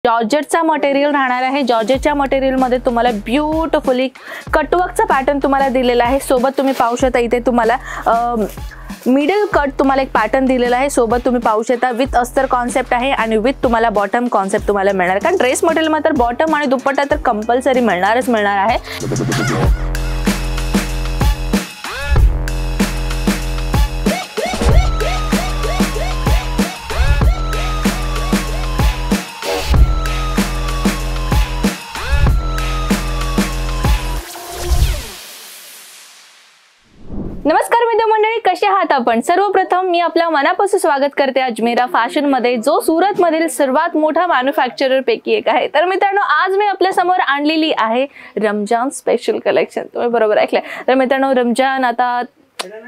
जॉर्जेटचा material राहणार आहे। जॉर्जेटच्या material मध्ये तुम्हाला ब्यूटिफुली कटवर्कचा पॅटर्न तुम्हाला दिलेला आहे। सोबत तुम्ही पाहू शकता इथे तुम्हाला मिडल कट तुम्हाला एक पॅटर्न दिलेला आहे। सोबत तुम्ही पाहू शकता विथ अस्तर कॉन्सेप्ट आहे आणि विथ तुम्हाला बॉटम कॉन्सेप्ट तुम्हाला मिळणार, कारण ड्रेस मटेरियल मध्ये बॉटम आणि दुपट्टा तर कंपल्सरी मिळणार आहे। नमस्कार मित्र मंडळी, कसे आहात आपण? सर्वप्रथम मी आपल्या मनापासून स्वागत करते अजमेरा फॅशन मध्ये, जो सूरत मधील सर्वात मोठा मॅन्युफॅक्चरर पैकी एक आहे। तर मित्रांनो, आज मी आपल्या समोर आणलेली आहे रमजान स्पेशल कलेक्शन। तुम्ही बरोबर ऐकले। तर मित्रांनो, रमजान आता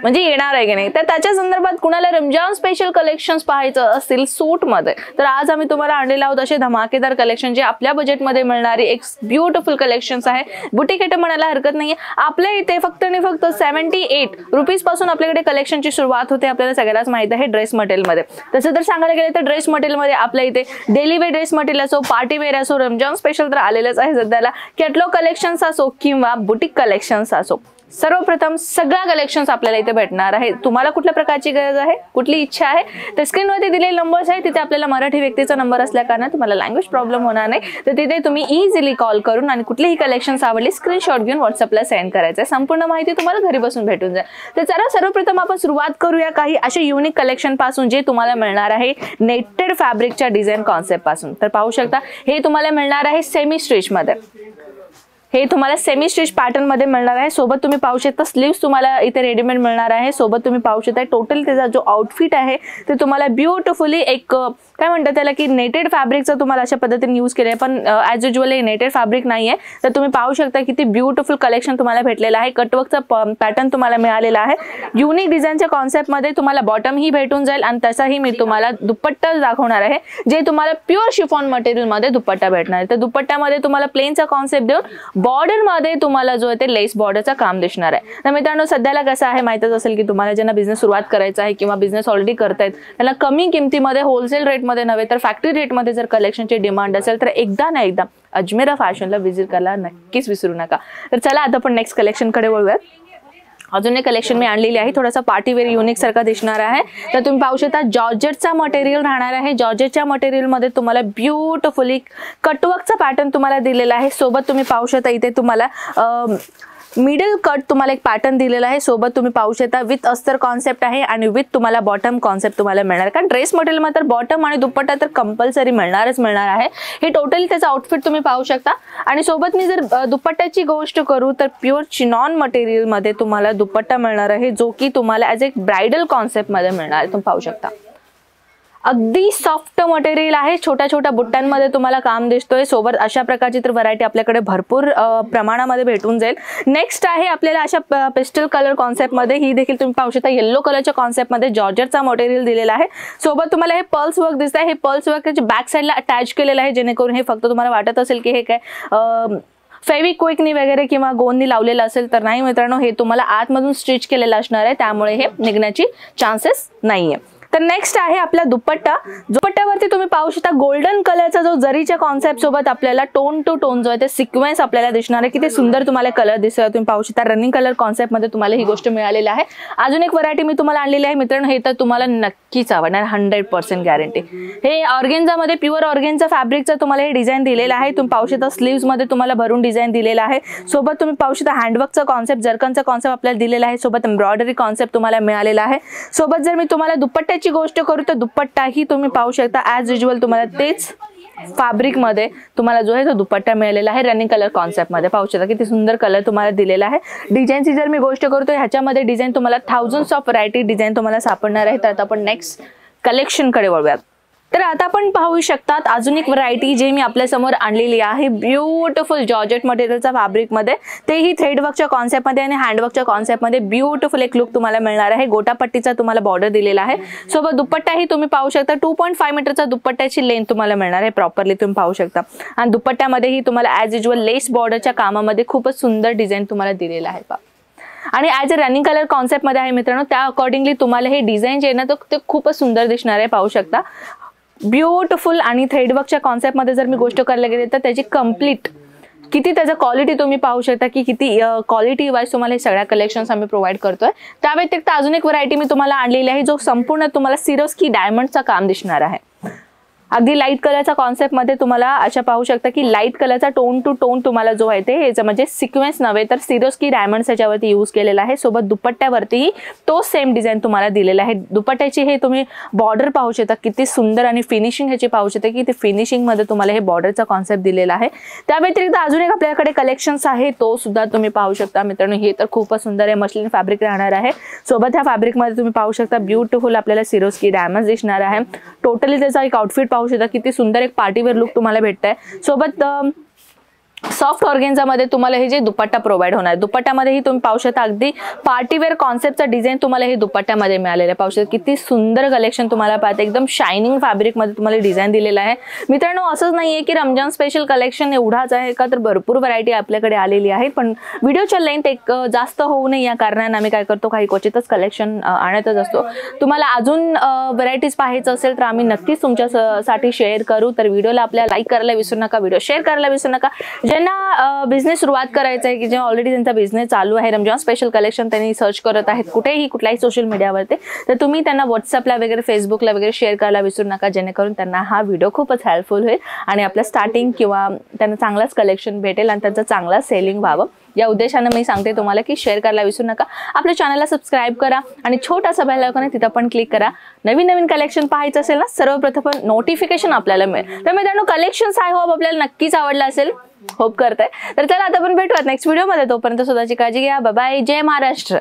म्हणजे येणार आहे की नाही, तर त्याच्या संदर्भात कुणाला रमजान स्पेशल कलेक्शन्स पाहायचं असतील सूट मध्ये, तर आज आम्ही तुम्हाला आणलेले आहोत असे धमाकेदार कलेक्शन जे आपल्या बजेट मध्ये मिळणारी एक ब्यूटिफुल कलेक्शन्स आहे। बुटीक आयटम म्हणायला हरकत नाहीये। आपल्या इथे फक्त आणि फक्त 78 रुपीज पासून आपल्याकडे कलेक्शनची सुरुवात होते। आपल्याला सगळ्याच माहिती आहे ड्रेस मटेरियल मध्ये। तसं तर सांगायला गेलं तर ड्रेस मटेरियल मध्ये आपल्या इथे डेली वेअर ड्रेस मटेरियल असो, पार्टी वेअर असो, रमजान स्पेशल तर आलेलंच आहे सध्याला, कॅटलॉग कलेक्शन्स असो किंवा बुटीक कलेक्शन्स असो, सर्वप्रथम सगळ्या कलेक्शन्स आपल्याला इथे भेटणार आहे। तुम्हाला कुठल्या प्रकारची गरज आहे, कुठली इच्छा आहे, तर स्क्रीनवरती दिलेले नंबर्स आहे, तिथे आपल्याला मराठी व्यक्तीचा नंबर असल्या कारणाने तुम्हाला लँग्वेज प्रॉब्लेम होणार नाही, तर तिथे तुम्ही इझिली कॉल करून आणि कुठलीही कलेक्शन्स आवडली स्क्रीनशॉट घेऊन व्हॉट्सअपला सेंड करायचं आहे। संपूर्ण माहिती तुम्हाला घरी बसून भेटून जाईल। तर चला सर्वप्रथम आपण सुरुवात करूया काही असे युनिक कलेक्शन पासून जे तुम्हाला मिळणार आहे नेटेड फॅब्रिकच्या डिझाइन कॉन्सेप्ट पासून। तर पाहू शकता हे तुम्हाला मिळणार आहे सेमी स्टिच मध्ये, हे तुम्हाला सेमी स्टिच पॅटर्न मध्ये मिळणार आहे। सोबत तुम्ही पाहू शकता स्लीव्स तुम्हाला इथे रेडीमेड मिळणार आहे। सोबत तुम्ही पाहू शकता टोटल त्याचा जो आउटफिट आहे ते तुम्हाला ब्यूटिफुली एक काय म्हणतात त्याला की नेटेड फॅब्रिकचा तुम्हाला अशा पद्धतीने यूज केले, पण ॲज युजुअल हे नेटेड फॅब्रिक नाहीये। तर तुम्ही पाहू शकता किती ब्यूटिफुल कलेक्शन तुम्हाला भेटलेलं आहे। कटवर्कचा पॅटर्न तुम्हाला मिळालेला आहे। युनिक डिझाईनच्या कॉन्सेप्ट मध्ये तुम्हाला बॉटम ही भेटून जाईल आणि तसाही मी तुम्हाला दुपट्टा दाखवणार आहे, जे तुम्हाला प्युअर शिफॉन मटेरियल मध्ये दुपट्टा भेटणार आहे। तर दुपट्ट्यामध्ये तुम्हाला प्लेनचा कॉन्सेप्ट देऊन बॉर्डर मध्ये तुम्हाला जो आहे ते लेस बॉर्डरचा काम दिसणार आहे। तर मित्रांनो, सध्याला कसं आहे माहितच असेल की तुम्हाला ज्यांना बिझनेस सुरुवात करायचा आहे किंवा बिझनेस ऑलरेडी करतायत त्यांना कमी किमतीमध्ये होलसेल रेट मध्ये नव्हे तर फॅक्टरी रेट मध्ये जर कलेक्शनची डिमांड असेल तर एकदा ना एकदा अजमेरा फॅशनला विजिट करायला नक्कीच विसरू नका। तर चला आता आपण नेक्स्ट कलेक्शन कडे वळूयात। अजून एक कलेक्शन मी आणलेली आहे, थोडासा पार्टी वेअर युनिक सारखा दिसणार आहे। तर तुम्ही पाहू शकता जॉर्जेटचा मटेरियल राहणार आहे। जॉर्जेटच्या मटेरियल मध्ये तुम्हाला ब्यूटिफुली कटवर्कचा पॅटर्न तुम्हाला दिलेला आहे। सोबत तुम्ही पाहू शकता इथे तुम्हाला मिडल कट तुम्हाला एक पॅटर्न दिलेला आहे। सोबत तुम्ही पाहू शकता विथ अस्तर कॉन्सेप्ट आहे आणि विथ तुम्हाला बॉटम कॉन्सेप्ट तुम्हाला मिळणार, कारण ड्रेस मटेरियल मध्ये तर बॉटम आणि दुपट्टा तर कंपल्सरी मिळणार आहे। हे टोटली त्याचा आउटफिट तुम्ही पाहू शकता। आणि सोबत मी जर दुपट्ट्याची गोष्ट करू तर प्युअर चिनॉन मटेरियल मध्ये तुम्हाला दुपट्टा मिळणार आहे, जो की तुम्हाला ॲज एक ब्राइडल कॉन्सेप्ट मध्ये मिळणार आहे। तुम्ही पाहू शकता अगदी सॉफ्ट मटेरियल आहे, छोट्या छोट्या बुट्ट्यांमध्ये तुम्हाला काम दिसतोय। सोबत अशा प्रकारची तर व्हरायटी आपल्याकडे भरपूर प्रमाणामध्ये भेटून जाईल। नेक्स्ट आहे आपल्याला अशा पेस्टल कलर कॉन्सेप्ट मध्ये, ही देखील तुम्ही पाहू शकता येलो कलरच्या कॉन्सेप्ट मध्ये जॉर्जेटचा मटेरियल दिलेला आहे। सोबत तुम्हाला हे पर्ल्स वर्क दिसत आहे, हे पर्ल्स वर्क त्याच्या बॅक साईडला अटॅच केलेलं आहे, जेणेकरून हे फक्त तुम्हाला वाटत असेल की हे काय फेविक्विकनी वगैरे किंवा गोंदनी लावलेलं असेल, तर नाही मित्रांनो, हे तुम्हाला आतमधून स्टिच केलेलं असणार आहे, त्यामुळे हे निघण्याची चान्सेस नाहीये। तर नेक्स्ट आहे आपला दुपट्टा। दुपट्ट्यावरती तुम्ही पाहू शकता गोल्डन कलरचा जो जरीच्या कॉन्सेप्ट सोबत आपल्याला टोन टू टोन जो आहे ते सिक्वेन्स आपल्याला दिसणार आहे। किती सुंदर तुम्हाला कलर दिसतोय। तुम्ही पाहू शकता रनिंग कलर कॉन्सेप्ट मध्ये तुम्हाला ही गोष्ट मिळालेली आहे। अजून एक व्हरायटी मी तुम्हाला आणलेली आहे मित्रांनो, हे तर तुम्हाला नक्कीच आवडणार, 100% गॅरंटी। हे ऑर्गेन्झा मध्ये प्युअर ऑर्गेन्झा फॅब्रिकचा तुम्हाला हे डिझाईन दिलेलं आहे। तुम्ही पाहू शकता स्लीव्स मध्ये तुम्हाला भरून डिझाईन दिलेला आहे। सोबत तुम्ही पाहू शकता हँडवर्कचा कॉन्सेप्ट, जर्कनचा कॉन्सेप्ट आपल्याला दिलेला आहे। सोबत एम्ब्रॉयडरी कॉन्सेप्ट तुम्हाला मिळालेला आहे। सोबत जर मी तुम्हाला दुपट्ट्याची गोष्ट करू तर दुपट्टाही तुम्ही पाहू शकता ॲज युजुअल तुम्हाला तेच फॅब्रिक मध्ये तुम्हाला जो आहे तो दुपट्टा मिळालेला आहे। रनिंग कलर कॉन्सेप्ट मध्ये पाहू शकता किती सुंदर कलर तुम्हाला दिलेला आहे। डिझाईनची जर मी गोष्ट करतो ह्याच्यामध्ये डिझाईन तुम्हाला थाउजंड्स ऑफ व्हरायटी डिझाईन तुम्हाला सापडणार आहे। तर आता आपण नेक्स्ट कलेक्शन कडे वळूयात। तर आता आपण पाहू शकतात अजून एक व्हरायटी जे मी आपल्या समोर आणलेली आहे ब्यूटिफुल जॉर्जेट मटेरियलचा फॅब्रिक मध्ये, तेही थ्रेडवर्कच्या कॉन्सेप्ट मध्ये आणि हँडवर्कच्या कॉन्सेप्ट मध्ये ब्यूटिफुल एक लुक तुम्हाला मिळणार आहे। गोटापट्टीचा तुम्हाला बॉर्डर दिलेला आहे। सोबत दुपट्टाही तुम्ही पाहू शकता 2.5 मीटरचा दुपट्ट्याची लेंथ तुम्हाला मिळणार आहे प्रॉपरली, तुम्ही पाहू शकता। आणि दुपट्ट्यामध्येही तुम्हाला ॲज युजुअल लेस बॉर्डरच्या कामामध्ये खूपच सुंदर डिझाईन तुम्हाला दिलेला आहे। आणि as a running colour concept मध्ये आहे मित्रांनो, त्या अकॉर्डिंगली तुम्हाला हे डिझाईन जे आहे ना ते खूपच सुंदर दिसणार आहे, पाहू शकता। ब्युटिफुल आणि थ्रेडवर्कच्या कॉन्सेप्टमध्ये जर मी गोष्ट करायला गेले तर त्याची कम्प्लीट किती त्याचं क्वालिटी तुम्ही पाहू शकता की किती क्वालिटी वाईज तुम्हाला हे सगळ्या कलेक्शन्स आम्ही प्रोव्हाइड करतोय. त्या व्यतिरिक्त अजून एक व्हरायटी मी तुम्हाला आणलेली आहे जो संपूर्ण तुम्हाला सिरोस्की डायमंडचा काम दिसणार आहे. अगदी लाईट कलरचा कॉन्सेप्टमध्ये तुम्हाला अशा पाहू शकता की लाईट कलरचा टोन टू टोन तुम्हाला जो आहे ते याचं म्हणजे सिक्वेन्स नव्हे तर सिरोस्की डायमंड्स याच्यावरती यूज केलेला आहे. सोबत दुपट्ट्यावरतीही तो सेम डिझाईन तुम्हाला दिलेला आहे. दुपट्ट्याची हे तुम्ही बॉर्डर पाहू शकता किती सुंदर आणि फिनिशिंग ह्याची पाहू शकता की ते फिनिशिंगमध्ये तुम्हाला हे बॉर्डरचा कॉन्सेप्ट दिलेला आहे. त्या व्यतिरिक्त अजून एक आपल्याकडे कलेक्शन्स आहे तो सुद्धा तुम्ही पाहू शकता मित्रांनो. हे तर खूपच सुंदर आहे, मस्लिन फॅब्रिक राहणार आहे. सोबत ह्या फॅब्रिकमध्ये तुम्ही पाहू शकता ब्युटिफुल आपल्याला सिरोस्की डायमंड्स दिसणार आहे. टोटली त्याचा एक आउटफिट पाहू शकता किती सुंदर एक पार्टीवेअर लुक तुम्हाला भेटतंय. सोबत सॉफ्ट ऑर्गेन्झामध्ये तुम्हाला हे जे दुपट्टा प्रोव्हाइड होणार. दुपट्ट्यामध्येही तुम्ही पाहू शकता अगदी पार्टीवेअर कॉन्सेप्टचा डिझाईन तुम्हाला हे दुपट्ट्यामध्ये मिळालेलं आहे. पाहू शकता किती सुंदर कलेक्शन तुम्हाला पाहते. एकदम शायनिंग फॅब्रिकमध्ये तुम्हाला डिझाईन दिलेलं आहे. मित्रांनो असंच नाहीये की रमजान स्पेशल कलेक्शन एवढाच आहे का, तर भरपूर व्हरायटी आपल्याकडे आलेली आहे. पण व्हिडिओच्या लेंथ एक जास्त होऊ नये या कारणाने आम्ही काय करतो काही क्वचितच कलेक्शन आणतच असतो. तुम्हाला अजून व्हरायटीज पाहायचं असेल तर आम्ही नक्कीच तुमच्यासाठी शेअर करू. तर व्हिडिओला आपल्या लाईक करायला विसरू नका, व्हिडिओ शेअर करायला विसरू नका. ज्यांना बिझनेस सुरुवात करायचा आहे की जे ऑलरेडी त्यांचा बिझनेस चालू आहे, रमजान स्पेशल कलेक्शन त्यांनी सर्च करत आहेत कुठेही कुठल्याही सोशल मीडियावरती, तर तुम्ही त्यांना व्हॉट्सअपला वगैरे फेसबुकला वगैरे शेअर करायला विसरू नका जेणेकरून त्यांना हा व्हिडिओ खूपच हेल्पफुल होईल आणि आपलं स्टार्टिंग किंवा त्यांना चांगलाच कलेक्शन भेटेल आणि त्यांचं चांगला सेलिंग व्हावं. या उद्देशाने मी सांगते तुम्हाला की शेअर करायला विसरू नका. आपल्या चॅनलला सबस्क्राईब करा आणि छोटासा बेल आयकॉन आहे तिथं पण क्लिक करा. नवीन नवीन कलेक्शन पाहायचं असेल ना सर्वप्रथम नोटिफिकेशन आपल्याला मिळेल. तर मित्रांनो कलेक्शन्स आय होप आपल्याला नक्कीच आवडलं असेल, होप करते. तर चला आता आपण भेटूयात नेक्स्ट व्हिडिओमध्ये. तोपर्यंत स्वतःची काळजी घ्या. Bye bye. जय महाराष्ट्र.